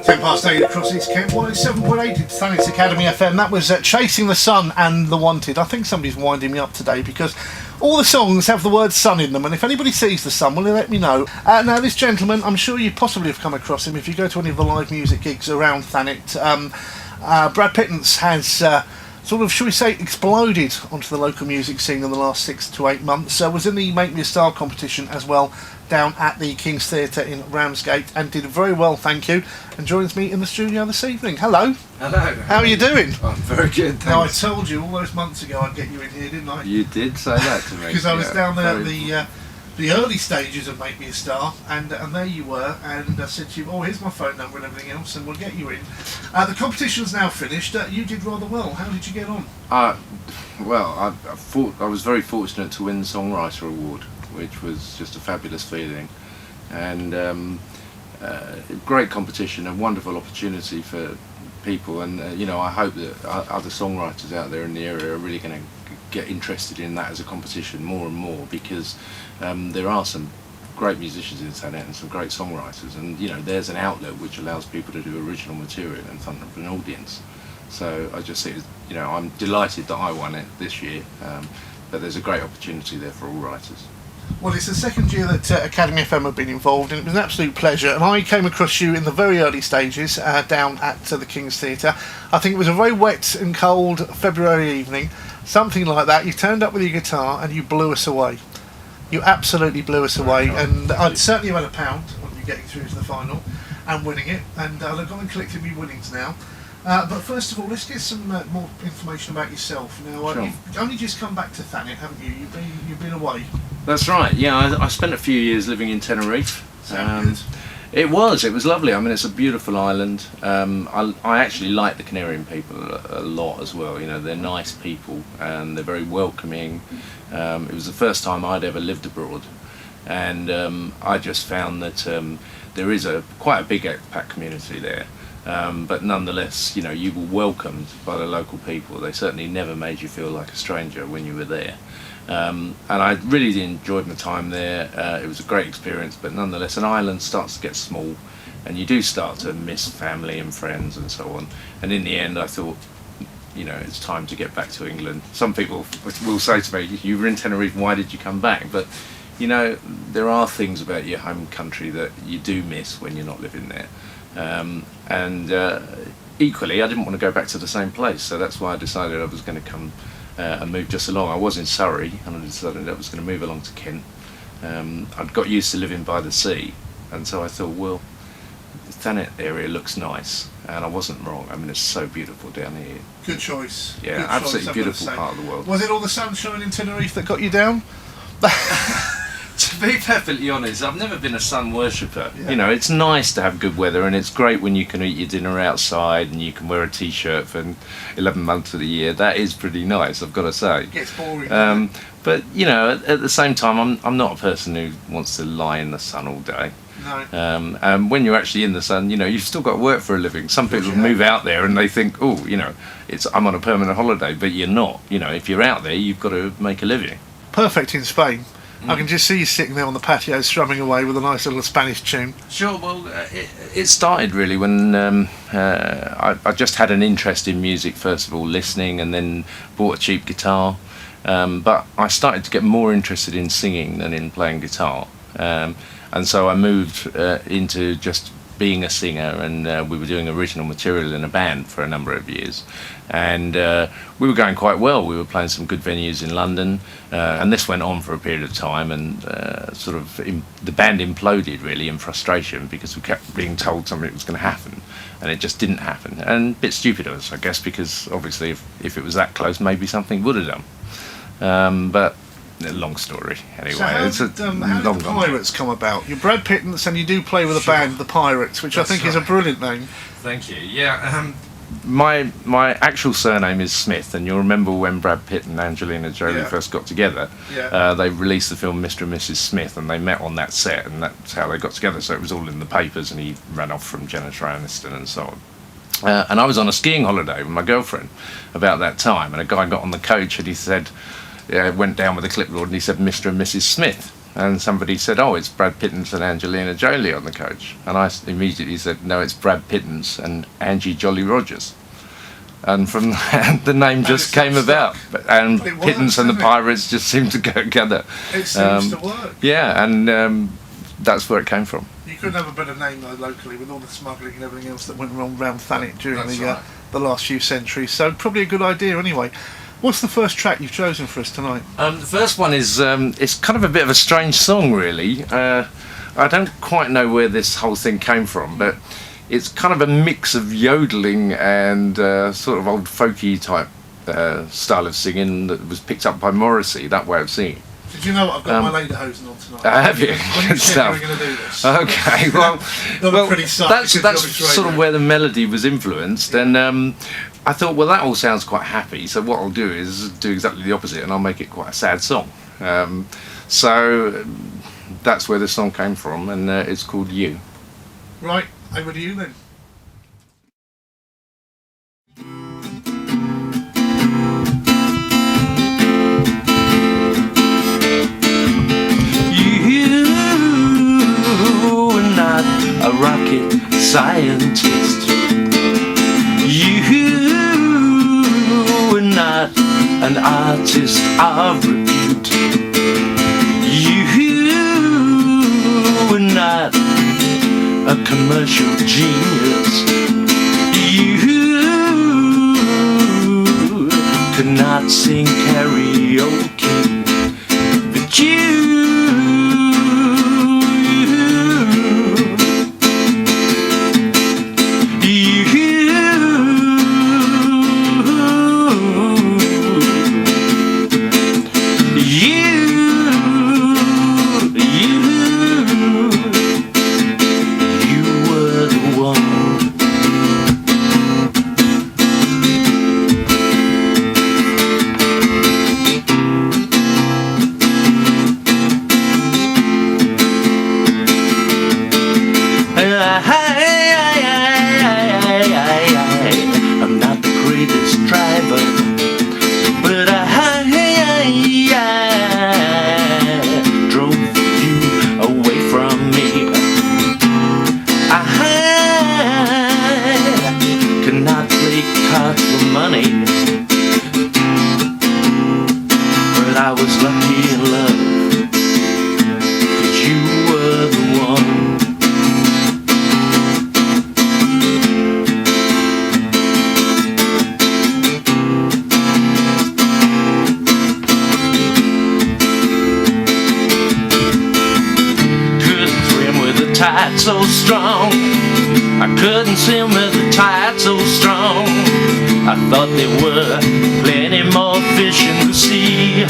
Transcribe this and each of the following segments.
10 past 8 across East Kent, 107.8 at Thanix Academy FM. That was Chasing the Sun and The Wanted. I think somebody's winding me up today because all the songs have the word sun in them, and if anybody sees the sun, will they let me know? Now, this gentleman, I'm sure you possibly have come across him if you go to any of the live music gigs around Thanet. Brad Pittance has sort of, shall we say, exploded onto the local music scene in the last 6 to 8 months. Was in the Make Me a Star competition as well, down at the King's Theatre in Ramsgate, and did very well, thank you, and joins me in the studio this evening. Hello. Hello. How are you doing? I'm very good, thanks. Now, I told you all those months ago I'd get you in here, didn't I? You did say that to me. Because I was down there at the early stages of Make Me a Star, and there you were, and I said to you, oh, here's my phone number and everything else, and we'll get you in. The competition's now finished. You did rather well. How did you get on? Well, I was very fortunate to win the Songwriter Award, which was just a fabulous feeling, and great competition, a wonderful opportunity for people, and I hope that other songwriters out there in the area are really going to get interested in that as a competition more and more, because there are some great musicians in Thanet and some great songwriters, and there's an outlet which allows people to do original material in front of an audience. So I just think, I'm delighted that I won it this year, but there's a great opportunity there for all writers. Well, it's the second year that Academy FM have been involved, and it was an absolute pleasure. And I came across you in the very early stages down at the King's Theatre. I think it was a very wet and cold February evening, something like that. You turned up with your guitar and you blew us away. You absolutely blew us away, and I'd certainly had £1 on you getting through to the final and winning it, and I've gone and collected me winnings now. But first of all, let's get some more information about yourself. Now, Sure. You've only just come back to Thanet, haven't you? You've been away. That's right, yeah, I spent a few years living in Tenerife. Good. It was lovely. I mean, it's a beautiful island. I actually like the Canarian people a lot as well. They're nice people and they're very welcoming. It was the first time I'd ever lived abroad, and I just found that there is quite a big expat community there. But nonetheless, you were welcomed by the local people. They certainly never made you feel like a stranger when you were there. And I really enjoyed my time there. It was a great experience, but nonetheless, an island starts to get small, and you do start to miss family and friends and so on. And in the end, I thought, it's time to get back to England. Some people will say to me, you were in Tenerife, why did you come back? But, there are things about your home country that you do miss when you're not living there. Equally, I didn't want to go back to the same place, so that's why I decided I was going to come and move just along. I was in Surrey, and I decided I was going to move along to Kent. I'd got used to living by the sea, and so I thought, well, the Thanet area looks nice, and I wasn't wrong. I mean, it's so beautiful down here. Good choice. Yeah, Good absolutely choice, beautiful part of the world. Was it all the sunshine in Tenerife that got you down? To be perfectly honest, I've never been a sun worshipper. Yeah. It's nice to have good weather, and it's great when you can eat your dinner outside and you can wear a t-shirt for 11 months of the year. That is pretty nice, I've got to say. It gets boring. But at the same time, I'm not a person who wants to lie in the sun all day. No. When you're actually in the sun, you've still got to work for a living. Some people move out there and they think, I'm on a permanent holiday, but you're not. If you're out there, you've got to make a living. Perfect in Spain. I can just see you sitting there on the patio strumming away with a nice little Spanish tune. Sure, well, it started really when I just had an interest in music, first of all, listening, and then bought a cheap guitar. But I started to get more interested in singing than in playing guitar. And so I moved into just being a singer, and we were doing original material in a band for a number of years. And we were going quite well. We were playing some good venues in London, and this went on for a period of time, and the band imploded really in frustration because we kept being told something was going to happen, and it just didn't happen. And a bit stupid of us, I guess, because obviously if it was that close, maybe something would have done. But a long story anyway. So how did the Pirates come about? You're Brad Pittance, and you do play with a band, the Pirates, which That's I think is a brilliant name. Thank you. Yeah. My actual surname is Smith, and you'll remember when Brad Pitt and Angelina Jolie first got together. Yeah. They released the film Mr. and Mrs. Smith, and they met on that set, and that's how they got together. So it was all in the papers, and he ran off from Jennifer Aniston and so on. And I was on a skiing holiday with my girlfriend about that time, and a guy got on the coach and he said, went down with a clipboard and he said Mr. and Mrs. Smith. and somebody said, "Oh, it's Brad Pittance and Angelina Jolie on the coach," and I immediately said, "No, it's Brad Pittance and Angie Jolly Rogers." And from that, the name just came about, and Pittance and the Pirates just seemed to go together. It seems to work. Yeah, and that's where it came from. You couldn't have a better name though locally, with all the smuggling and everything else that went wrong around Thanet during the last few centuries. So probably a good idea anyway. What's the first track you've chosen for us tonight? The first one is it's kind of a bit of a strange song, really. I don't quite know where this whole thing came from, but it's kind of a mix of yodeling and sort of old folky type style of singing that was picked up by Morrissey, that way of singing. Did you know what? I've got my lederhosen on tonight. Have you? When you said you were going to do this. Okay, well, that's sort of where the melody was influenced, and I thought, well, that all sounds quite happy, so what I'll do is do exactly the opposite, and I'll make it quite a sad song. So that's where the song came from, and it's called You. Right, over to you then. A rocket scientist. You are not an artist of repute. You are not a commercial genius. You could not sing karaoke, but so strong. I couldn't swim with the tide so strong. I thought there were plenty more fish in the sea.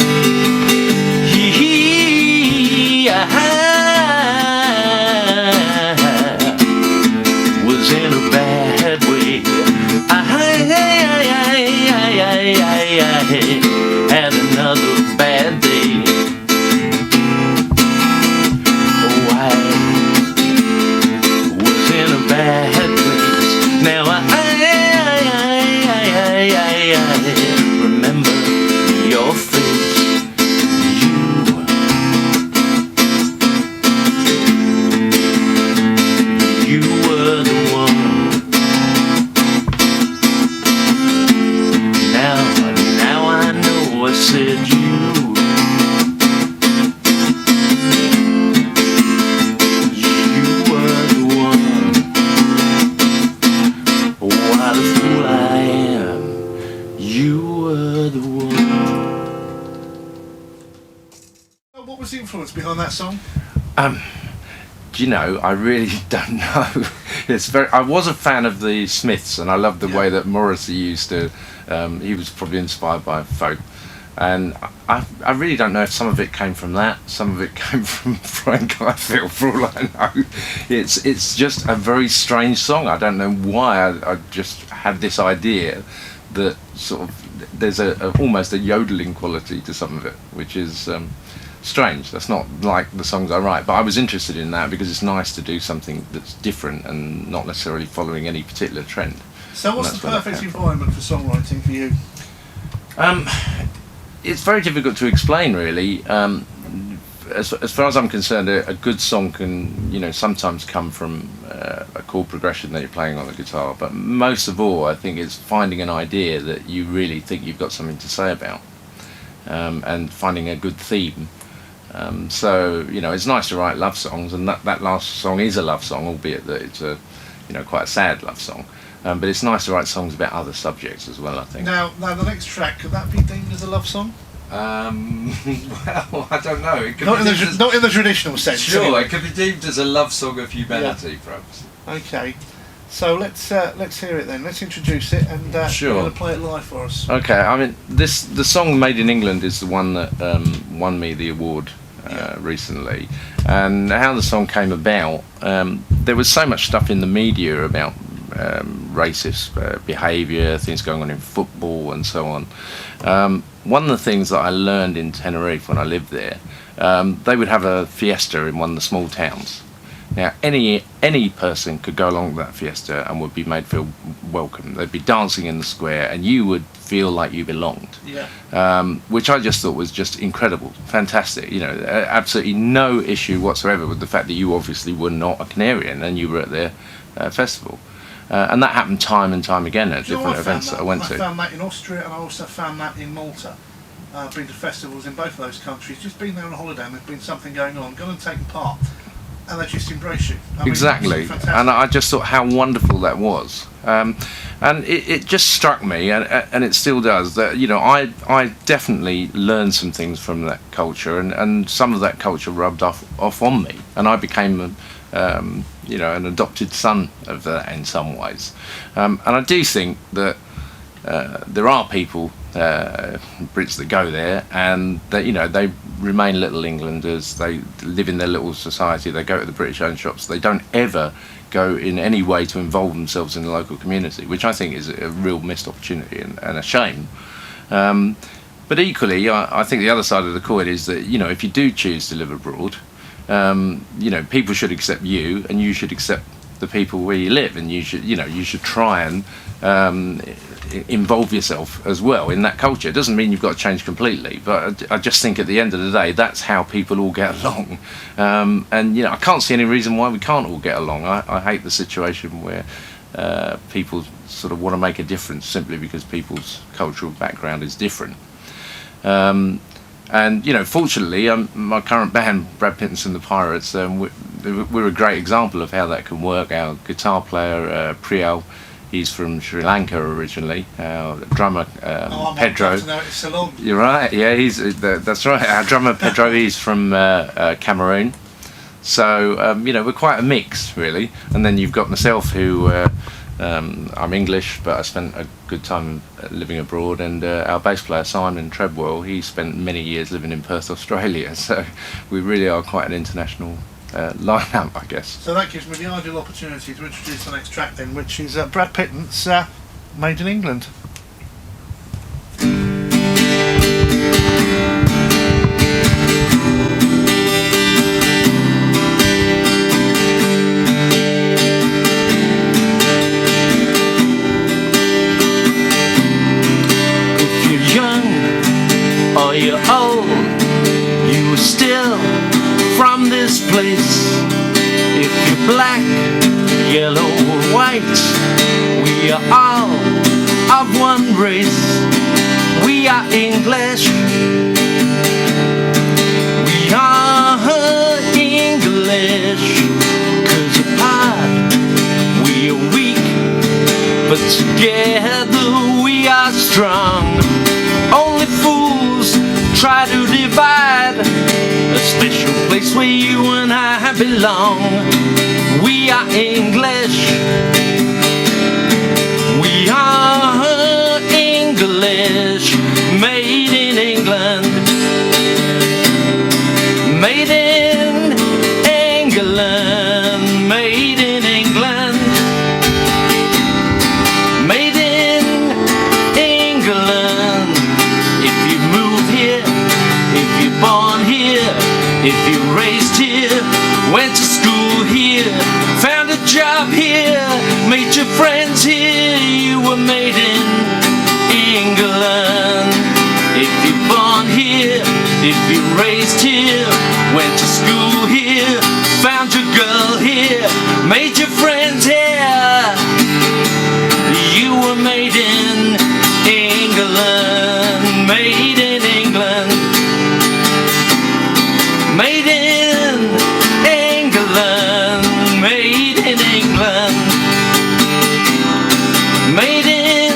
I was in a bad way. I had another bad day. Bad place. Now I remember your face. You were the one. Now I know I said you. What was the influence behind that song? Do you know, I really don't know. I was a fan of the Smiths, and I loved the way that Morrissey used to. He was probably inspired by folk, and I really don't know if some of it came from that, some of it came from Frank. I feel, for all I know, it's just a very strange song. I don't know why. I just had this idea that sort of there's almost a yodeling quality to some of it, which is. Strange. That's not like the songs I write, but I was interested in that because it's nice to do something that's different and not necessarily following any particular trend. So what's the perfect environment for songwriting for you? It's very difficult to explain, really. as far as I'm concerned, a good song can, sometimes come from a chord progression that you're playing on the guitar. But most of all, I think it's finding an idea that you really think you've got something to say about, and finding a good theme. So it's nice to write love songs, and that last song is a love song, albeit that it's quite a sad love song. But it's nice to write songs about other subjects as well, I think. Now the next track, could that be deemed as a love song? Well, I don't know. It could Not in the traditional sense. Sure, anyway. it could be deemed as a love song of humanity, perhaps. Okay, so let's hear it then. Let's introduce it, and Sure. you're going to play it live for us. Okay, I mean, the song "Made in England" is the one that won me the award recently. And how the song came about, there was so much stuff in the media about racist behaviour, things going on in football and so on. One of the things that I learned in Tenerife when I lived there, they would have a fiesta in one of the small towns. Now, any person could go along to that fiesta and would be made feel welcome. They'd be dancing in the square, and you would feel like you belonged. Yeah. Which I just thought was just incredible, fantastic. Absolutely no issue whatsoever with the fact that you obviously were not a Canarian and you were at their festival. And that happened time and time again at different events that I went to. I found that in Austria, and I also found that in Malta. I've been to festivals in both of those countries, just been there on a holiday, and there's been something going on, gone and taken part, and they just embrace you. Exactly, and I just thought how wonderful that was. And it just struck me, and it still does, that I definitely learned some things from that culture, and some of that culture rubbed off on me, and I became an adopted son of that in some ways. And I do think that there are people, Brits, that go there, and they remain little Englanders. They live in their little society. They go to the British-owned shops. They don't ever go in any way to involve themselves in the local community, which I think is a real missed opportunity and a shame. But equally, I think the other side of the coin is that if you do choose to live abroad, people should accept you, and you should accept the people where you live, and you should try and involve yourself as well in that culture. It doesn't mean you've got to change completely, but I just think at the end of the day, that's how people all get along. And I can't see any reason why we can't all get along. I hate the situation where people sort of want to make a difference simply because people's cultural background is different. And fortunately, my current band, Brad Pittance and the Pirates, we're a great example of how that can work. Our guitar player, Priyal, he's from Sri Lanka originally. Our drummer, Pedro. You're right. Yeah, that's right. Our drummer Pedro, he's from Cameroon. So we're quite a mix, really. And then you've got myself, who I'm English, but I spent a good time living abroad, and our bass player Simon Treadwell, he spent many years living in Perth, Australia, so we really are quite an international line-up, I guess. So that gives me the ideal opportunity to introduce the next track then, which is Brad Pittance, Made in England. You're old, you are still from this place. If you're black, yellow or white, we are all of one race. We are English. We are English. 'Cause apart we are weak, but together we are strong. Only fools try to divide a special place where you and I belong. We are English. We are English. Made in England. Made in England. Made in England. Made in England. If you move here, if you're born here, if you're raised here, went to school here, found a job here, made your friends here, you were made in England. If you're born here, if you're raised here, Went to school here, found your girl here, made your friends here. You were made in England, made in England, made in England, made in England, made in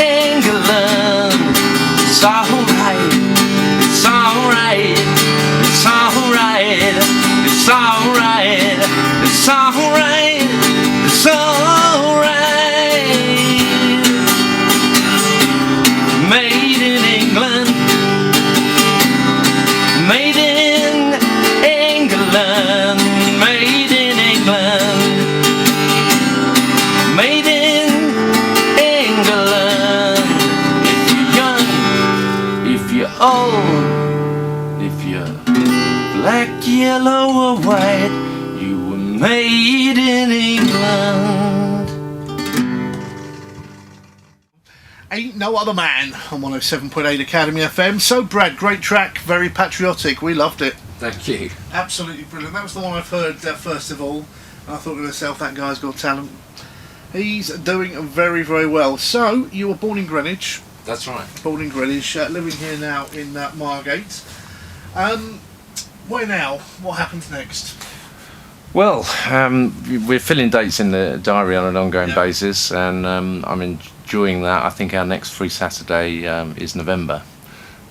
England. It's alright, it's alright, it's alright, it's alright, it's alright, it's alright. Made in England, made in England, made in England, made in England. If you're young, if you're old, if you're black, yellow or white, you were made in England. Ain't No Other Man on 107.8 Academy FM. So Brad, great track, very patriotic, we loved it. Thank you. Absolutely brilliant. That was the one I've heard first of all, and I thought to myself, that guy's got talent. He's doing very, very well. So, you were born in Greenwich. That's right. Born in Greenwich, living here now in Margate. Where now? What happens next? Well, we're filling dates in the diary on an ongoing basis, and I'm enjoying that. I think our next free Saturday is November.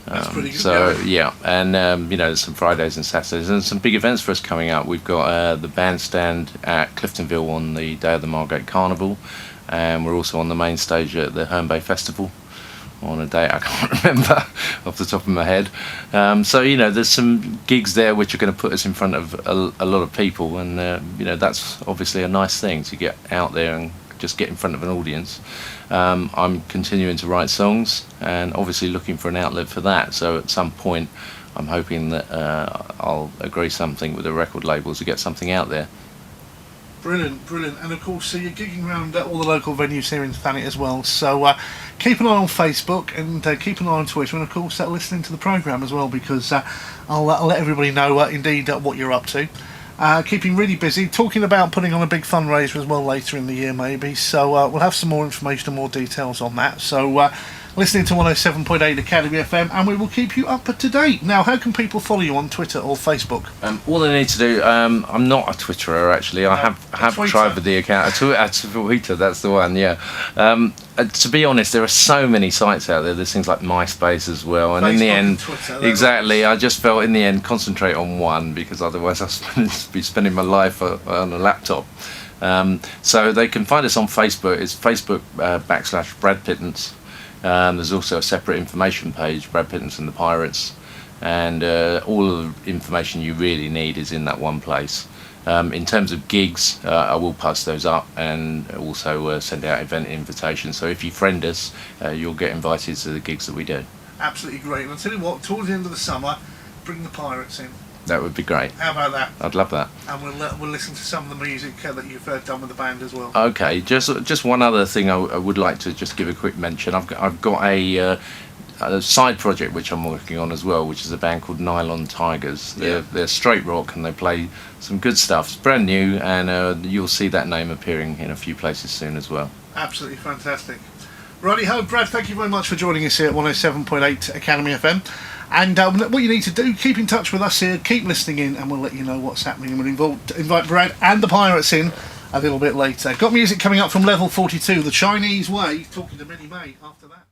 That's pretty good. So yeah, and there's some Fridays and Saturdays, and some big events for us coming up. We've got the bandstand at Cliftonville on the day of the Margate Carnival, and we're also on the main stage at the Herne Bay Festival on a date I can't remember off the top of my head. So there's some gigs there which are going to put us in front of a lot of people, and that's obviously a nice thing to get out there and just get in front of an audience. I'm continuing to write songs and obviously looking for an outlet for that, so at some point I'm hoping that I'll agree something with the record labels to get something out there. Brilliant, brilliant. And of course, so you're gigging around all the local venues here in Thanet as well, so keep an eye on Facebook and keep an eye on Twitter, and of course listening to the programme as well, because I'll let everybody know indeed what you're up to. Keeping really busy, talking about putting on a big fundraiser as well later in the year maybe, so we'll have some more information and more details on that. So listening to 107.8 Academy FM, and we will keep you up to date. Now, how can people follow you on Twitter or Facebook? All they need to do, I'm not a Twitterer actually. I have tried with the account. Twitter, that's the one. Yeah. To be honest, there are so many sites out there. There's things like MySpace as well, and Facebook in the end, and Twitter, exactly. I just felt in the end concentrate on one, because otherwise I'll be spending my life on a laptop. So they can find us on Facebook. It's Facebook / Brad Pittance. There's also a separate information page, Brad Pittance and the Pirates, and all of the information you really need is in that one place. In terms of gigs, I will post those up and also send out event invitations. So if you friend us, you'll get invited to the gigs that we do. Absolutely great. And I'll tell you what, towards the end of the summer, bring the Pirates in. That would be great. How about that? I'd love that. And we'll listen to some of the music that you've done with the band as well. Okay, just one other thing I would like to just give a quick mention. I've got a side project which I'm working on as well, which is a band called Nylon Tigers. They're straight rock and they play some good stuff. It's brand new, and you'll see that name appearing in a few places soon as well. Absolutely fantastic. Righty-ho, Brad, thank you very much for joining us here at 107.8 Academy FM. And what you need to do, keep in touch with us here, keep listening in, and we'll let you know what's happening. And we'll invite Brad and the Pirates in a little bit later. Got music coming up from Level 42, The Chinese Way, talking to Minnie May after that.